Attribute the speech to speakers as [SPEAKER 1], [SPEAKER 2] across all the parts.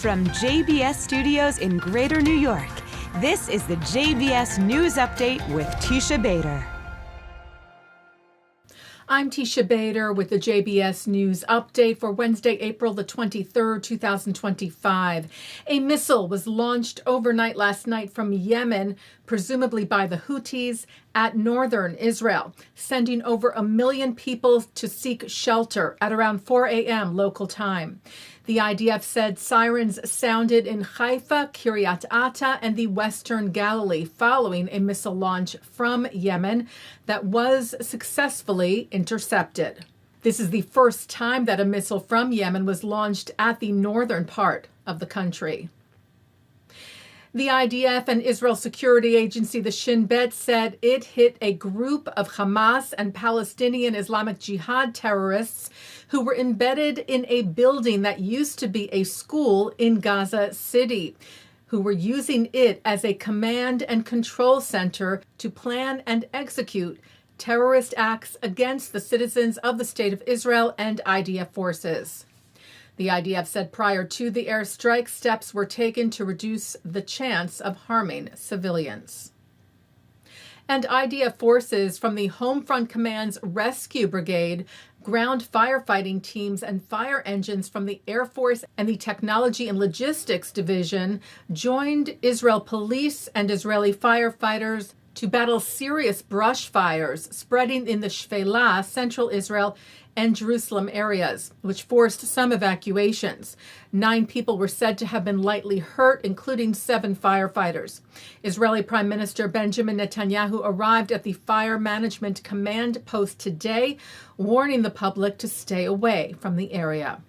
[SPEAKER 1] From JBS Studios in Greater New York, this is the JBS News Update with Teisha Bader.
[SPEAKER 2] I'm Teisha Bader with the JBS News Update for Wednesday, April the 23rd, 2025. A missile was launched overnight last night from Yemen, presumably by the Houthis, at northern Israel, sending over 1 million people to seek shelter at around 4 a.m. local time. The IDF said sirens sounded in Haifa, Kiryat Ata, and the Western Galilee following a missile launch from Yemen that was successfully intercepted. This is the first time that a missile from Yemen was launched at the northern part of the country. The IDF and Israel security agency, the Shin Bet, said it hit a group of Hamas and Palestinian Islamic Jihad terrorists who were embedded in a building that used to be a school in Gaza City, who were using it as a command and control center to plan and execute terrorist acts against the citizens of the State of Israel and IDF forces. The IDF said prior to the airstrike, steps were taken to reduce the chance of harming civilians. And IDF forces from the Home Front Command's Rescue Brigade, ground firefighting teams, and fire engines from the Air Force and the Technology and Logistics Division joined Israel police and Israeli firefighters to battle serious brush fires spreading in the Shfela, central Israel, and Jerusalem areas, which forced some evacuations. 9 people were said to have been lightly hurt, including 7 firefighters. Israeli Prime Minister Benjamin Netanyahu arrived at the Fire Management Command post today, warning the public to stay away from the area.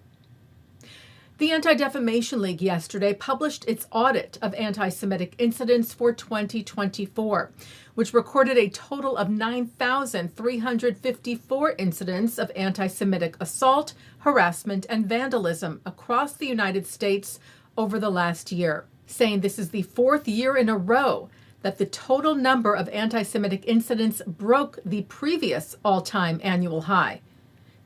[SPEAKER 2] The Anti-Defamation League yesterday published its audit of anti-Semitic incidents for 2024, which recorded a total of 9,354 incidents of anti-Semitic assault, harassment, and vandalism across the United States over the last year, saying this is the 4th year in a row that the total number of anti-Semitic incidents broke the previous all-time annual high.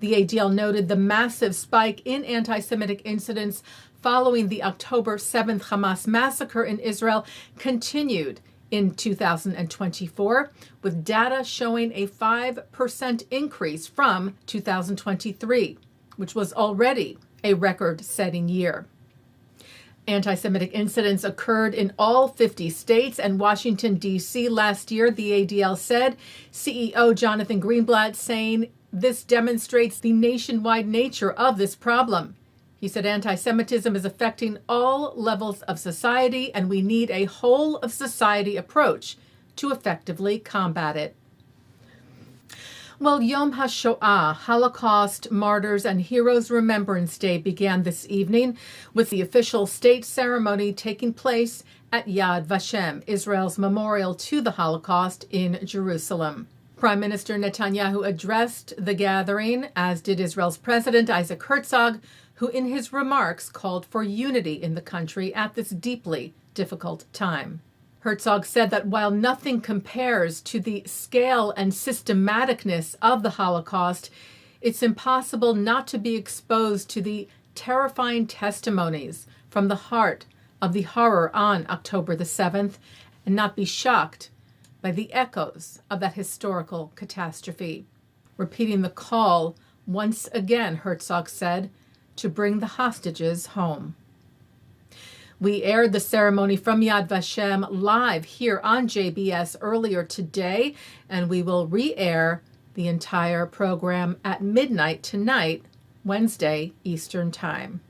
[SPEAKER 2] The ADL noted the massive spike in anti-Semitic incidents following the October 7th Hamas massacre in Israel continued in 2024, with data showing a 5% increase from 2023, which was already a record-setting year. Anti-Semitic incidents occurred in all 50 states and Washington, D.C. last year, the ADL said. CEO Jonathan Greenblatt saying, "This demonstrates the nationwide nature of this problem." He said anti-Semitism is affecting all levels of society, and we need a whole-of-society approach to effectively combat it. Well, Yom HaShoah, Holocaust, Martyrs, and Heroes Remembrance Day began this evening with the official state ceremony taking place at Yad Vashem, Israel's memorial to the Holocaust in Jerusalem. Prime Minister Netanyahu addressed the gathering, as did Israel's President Isaac Herzog, who in his remarks called for unity in the country at this deeply difficult time. Herzog said that while nothing compares to the scale and systematicness of the Holocaust, it's impossible not to be exposed to the terrifying testimonies from the heart of the horror on October the 7th and not be shocked by the echoes of that historical catastrophe. Repeating the call, once again, Herzog said, to bring the hostages home. We aired the ceremony from Yad Vashem live here on JBS earlier today, and we will re-air the entire program at midnight tonight, Wednesday, Eastern Time.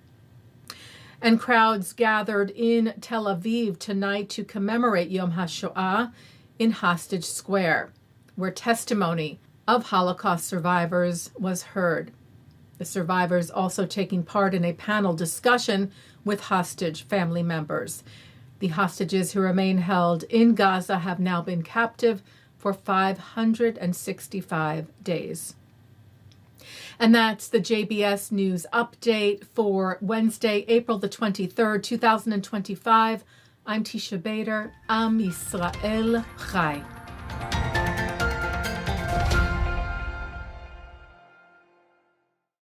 [SPEAKER 2] And crowds gathered in Tel Aviv tonight to commemorate Yom HaShoah in Hostage Square, where testimony of Holocaust survivors was heard. The survivors also taking part in a panel discussion with hostage family members. The hostages who remain held in Gaza have now been captive for 565 days. And that's the JBS News Update for Wednesday, April the 23rd, 2025. I'm Teisha Bader. Am Yisrael Chai.